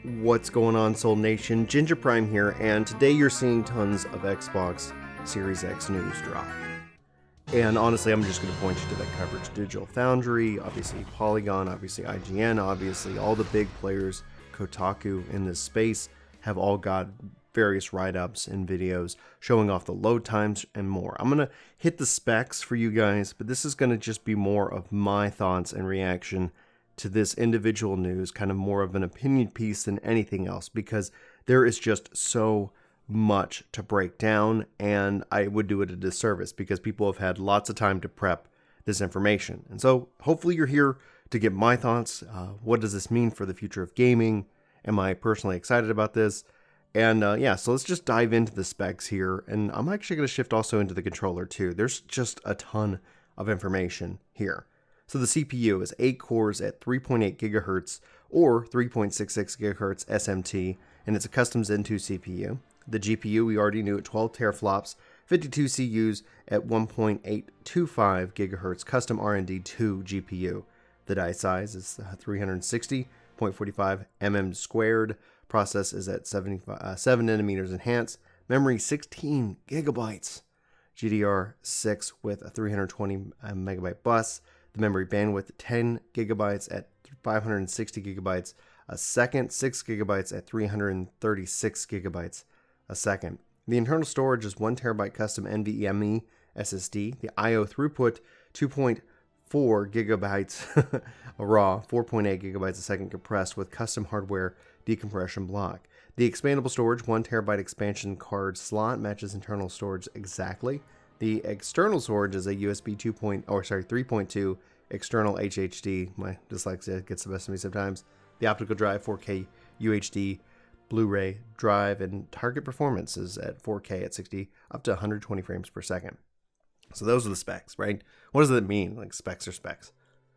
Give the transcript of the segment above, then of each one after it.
What's going on, Soul Nation? Ginger Prime here, and today you're seeing tons of Xbox Series X news drop. And honestly, I'm just going to point you to that coverage. Digital Foundry, obviously Polygon, obviously IGN, obviously all the big players, Kotaku in this space, have all got various write-ups and videos showing off the load times and more. I'm going to hit the specs for you guys, but this is going to just be more of my thoughts and reaction to this individual news, kind of more of an opinion piece than anything else, because there is just so much to break down, and I would do it a disservice because people have had lots of time to prep this information. And so hopefully you're here to get my thoughts. What does this mean for the future of gaming? Am I personally excited about this? And yeah, so let's just dive into the specs here. And I'm actually going to shift also into the controller too. There's just a ton of information here. So the CPU is 8 cores at 3.8 gigahertz or 3.66 gigahertz SMT, and it's a custom Zen 2 CPU. The GPU we already knew at 12 teraflops, 52 CUs at 1.825 gigahertz custom R&D 2 GPU. The die size is 360.45 mm squared. Process is at 7 nanometers enhanced. Memory 16 gigabytes. GDR6 with a 320 megabyte bus. The memory bandwidth 10 gigabytes at 560 gigabytes a second, 6 gigabytes at 336 gigabytes a second. The internal storage is 1 terabyte custom NVMe SSD. The I/O throughput 2.4 gigabytes raw, 4.8 gigabytes a second compressed with custom hardware decompression block. The expandable storage 1 terabyte expansion card slot matches internal storage exactly. The external storage is a USB 3.2 external HHD. My dyslexia gets the best of me sometimes. The optical drive 4K UHD Blu-ray drive, and target performance is at 4K at 60 up to 120 frames per second. So those are the specs, right? What does that mean? Like, specs are specs.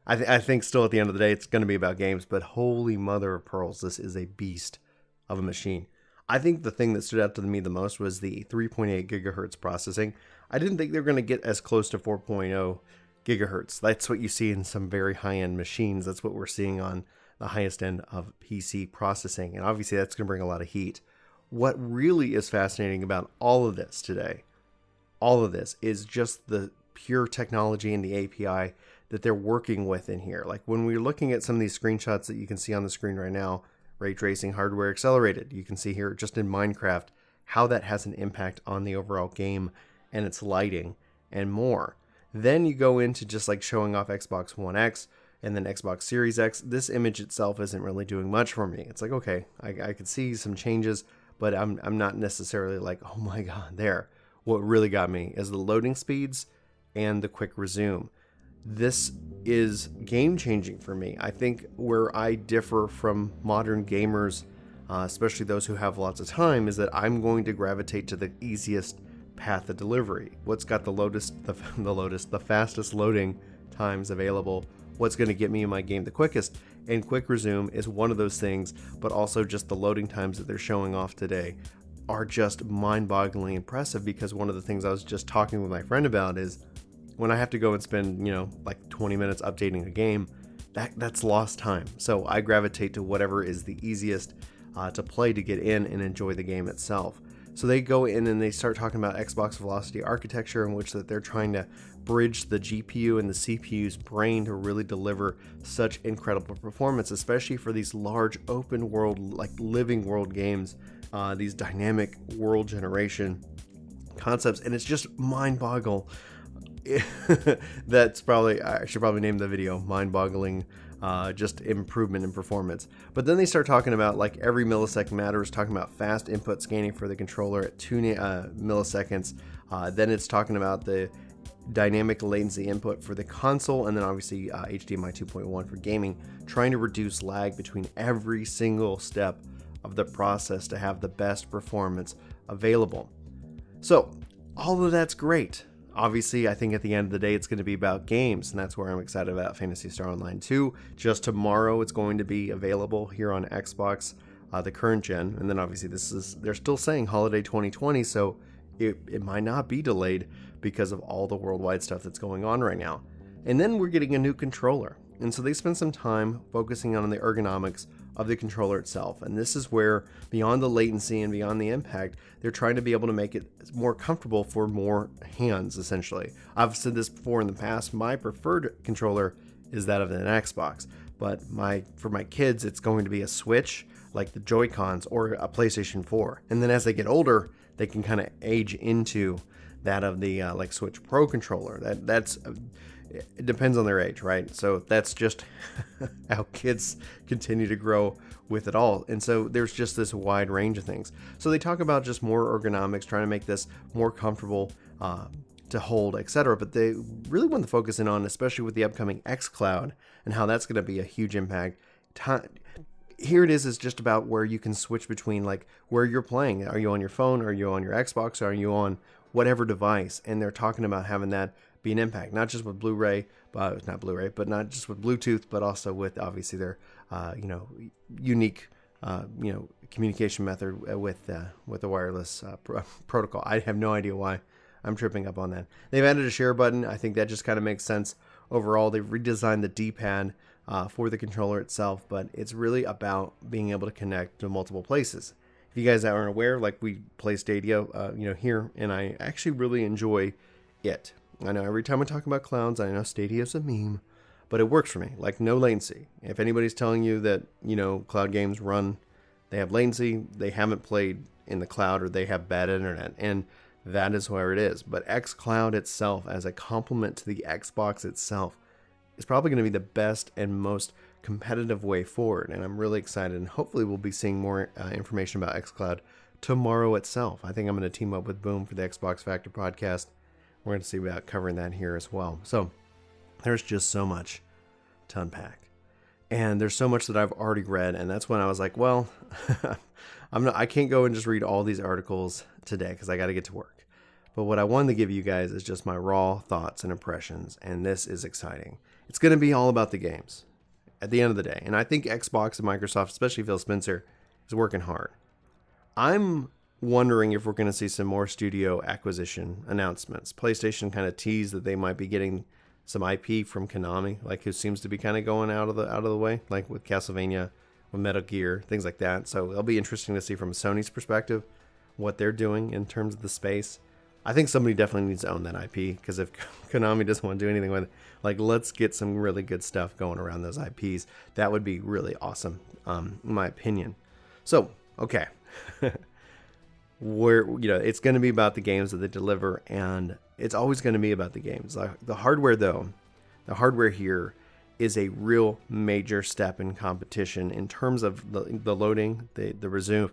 I think still at the end of the day it's going to be about games, but holy mother of pearls, this is a beast of a machine. I think the thing that stood out to me the most was the 3.8 gigahertz processing. I didn't think they were going to get as close to 4.0 gigahertz. That's what you see in some very high-end machines. That's what we're seeing on the highest end of PC processing. And obviously that's going to bring a lot of heat. What really is fascinating about all of this today, all of this, is just the pure technology and the API that they're working with in here. Like when we're looking at some of these screenshots that you can see on the screen right now, ray tracing hardware accelerated. You can see here just in Minecraft how that has an impact on the overall game and its lighting and more. Then you go into just like showing off Xbox One X and then Xbox Series X. This image itself isn't really doing much for me. It's like, okay, I could see some changes, but I'm not necessarily like, oh my God, there. What really got me is the loading speeds and the quick resume. This is game-changing for me. I think where I differ from modern gamers, especially those who have lots of time, is that I'm going to gravitate to the easiest path of delivery. What's got the fastest loading times available? What's going to get me in my game the quickest? And quick resume is one of those things, but also just the loading times that they're showing off today are just mind-bogglingly impressive, because one of the things I was just talking with my friend about is when I have to go and spend, like 20 minutes updating a game, that's lost time. So I gravitate to whatever is the easiest to play, to get in and enjoy the game itself. So they go in and they start talking about Xbox Velocity architecture, in which that they're trying to bridge the GPU and the CPU's brain to really deliver such incredible performance, especially for these large open world, like living world games, these dynamic world generation concepts. And it's just mind-boggling. That's probably, I should probably name the video mind-boggling, just improvement in performance. But then they start talking about like every millisecond matters, talking about fast input scanning for the controller at 2 milliseconds. Then it's talking about the dynamic latency input for the console, and then obviously HDMI 2.1 for gaming, trying to reduce lag between every single step of the process to have the best performance available. So all of that's great. Obviously, I think at the end of the day, it's going to be about games, and that's where I'm excited about Phantasy Star Online 2. Just tomorrow, it's going to be available here on Xbox, the current gen, and then obviously they're still saying holiday 2020, so it might not be delayed because of all the worldwide stuff that's going on right now. And then we're getting a new controller, and so they spent some time focusing on the ergonomics of the controller itself. And this is where, beyond the latency and beyond the impact, they're trying to be able to make it more comfortable for more hands, essentially. I've said this before in the past, my preferred controller is that of an Xbox, but for my kids, it's going to be a Switch, like the Joy-Cons, or a PlayStation 4. And then as they get older, they can kind of age into that of the like Switch Pro controller. It depends on their age, right? So that's just how kids continue to grow with it all. And so there's just this wide range of things. So they talk about just more ergonomics, trying to make this more comfortable to hold, etc. But they really want to focus in on, especially with the upcoming xCloud and how that's going to be a huge impact. Here it is just about where you can switch between like where you're playing. Are you on your phone? Are you on your Xbox? Are you on whatever device? And they're talking about having that be an impact, not just with Blu-ray, but not just with Bluetooth, but also with obviously their unique communication method with the wireless protocol. I have no idea why I'm tripping up on that. They've added a share button. I think that just kind of makes sense overall. They've redesigned the D-pad for the controller itself, but it's really about being able to connect to multiple places. If you guys aren't aware, like we play Stadia, here, and I actually really enjoy it. I know every time I talk about clouds, I know Stadia's a meme, but it works for me. Like no latency. If anybody's telling you that, cloud games they have latency, they haven't played in the cloud or they have bad internet. And that is where it is. But xCloud itself, as a complement to the Xbox itself, is probably going to be the best and most competitive way forward. And I'm really excited. And hopefully we'll be seeing more information about xCloud tomorrow itself. I think I'm going to team up with Boom for the Xbox Factor podcast. We're going to see about covering that here as well. So there's just so much to unpack. And there's so much that I've already read. And that's when I was like, well, I can't go and just read all these articles today because I got to get to work. But what I wanted to give you guys is just my raw thoughts and impressions. And this is exciting. It's going to be all about the games at the end of the day. And I think Xbox and Microsoft, especially Phil Spencer, is working hard. I'm wondering if we're going to see some more studio acquisition announcements. PlayStation kind of teased that they might be getting some IP from Konami, like who seems to be kind of going out of the way, like with Castlevania, with Metal Gear, things like that. So it'll be interesting to see from Sony's perspective what they're doing in terms of the space. I think somebody definitely needs to own that IP, because if Konami doesn't want to do anything with it, like let's get some really good stuff going around those IPs. That would be really awesome, in my opinion. So, okay. Where it's going to be about the games that they deliver, and it's always going to be about the games. The hardware here is a real major step in competition in terms of the loading, the resume,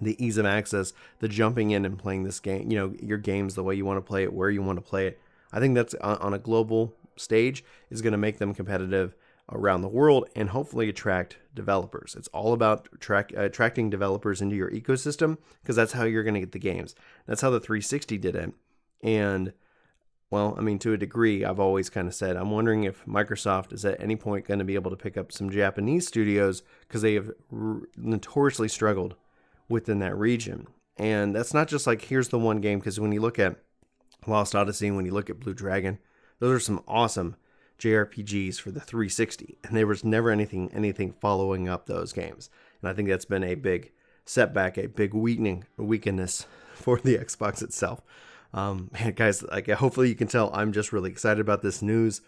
the ease of access, the jumping in and playing this game, your games the way you want to play it, where you want to play it. I think that's on a global stage is going to make them competitive around the world and hopefully attract developers. It's all about attracting developers into your ecosystem, because that's how you're going to get the games. That's how the 360 did it. And well, I mean, to a degree, I've always kind of said, I'm wondering if Microsoft is at any point going to be able to pick up some Japanese studios, because they have notoriously struggled within that region. And that's not just like, here's the one game, because when you look at Lost Odyssey, when you look at Blue Dragon, those are some awesome JRPGs for the 360, and there was never anything following up those games. And I think that's been a big setback, a big weakness for the Xbox itself. Man, guys, like hopefully you can tell I'm just really excited about this news.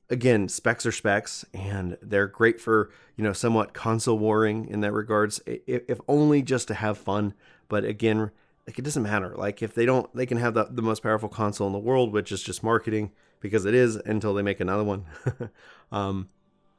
Again, specs are specs, and they're great for somewhat console warring in that regards, if only just to have fun. But again, like it doesn't matter. Like if they can have the most powerful console in the world, which is just marketing, because it is, until they make another one.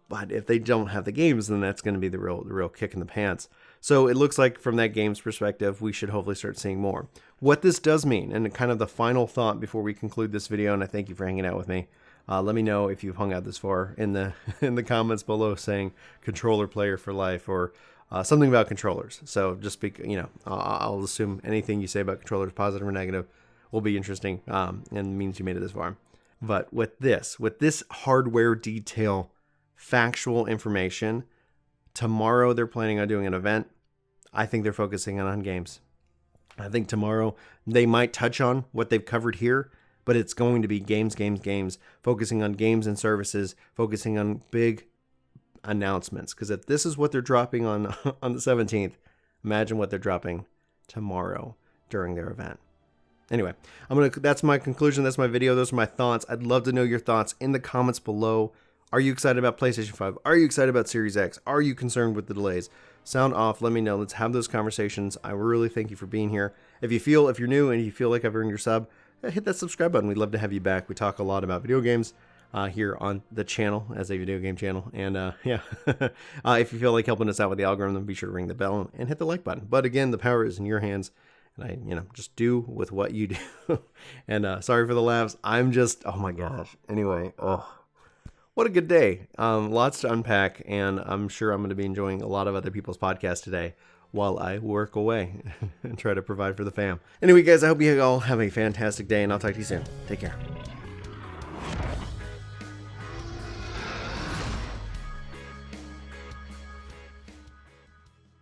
But if they don't have the games, then that's going to be the real kick in the pants. So it looks like from that game's perspective, we should hopefully start seeing more. What this does mean, and kind of the final thought before we conclude this video, and I thank you for hanging out with me. Let me know if you've hung out this far in the comments below, saying controller player for life, or something about controllers. So just speak, I'll assume anything you say about controllers, positive or negative, will be interesting, and means you made it this far. But with this hardware detail, factual information, tomorrow they're planning on doing an event. I think they're focusing on games. I think tomorrow they might touch on what they've covered here, but it's going to be games, focusing on games and services, focusing on big announcements. Because if this is what they're dropping on the 17th, imagine what they're dropping tomorrow during their event. Anyway, that's my conclusion. That's my video. Those are my thoughts. I'd love to know your thoughts in the comments below. Are you excited about PlayStation 5? Are you excited about Series X? Are you concerned with the delays? Sound off. Let me know. Let's have those conversations. I really thank you for being here. If you're new and you feel like I've earned your sub, hit that subscribe button. We'd love to have you back. We talk a lot about video games here on the channel as a video game channel. And yeah, if you feel like helping us out with the algorithm, be sure to ring the bell and hit the like button. But again, the power is in your hands. And just do with what you do. And sorry for the laughs. I'm just, oh my gosh. Anyway, what a good day. Lots to unpack, and I'm sure I'm going to be enjoying a lot of other people's podcasts today while I work away and try to provide for the fam. Anyway, guys, I hope you all have a fantastic day, and I'll talk to you soon. Take care.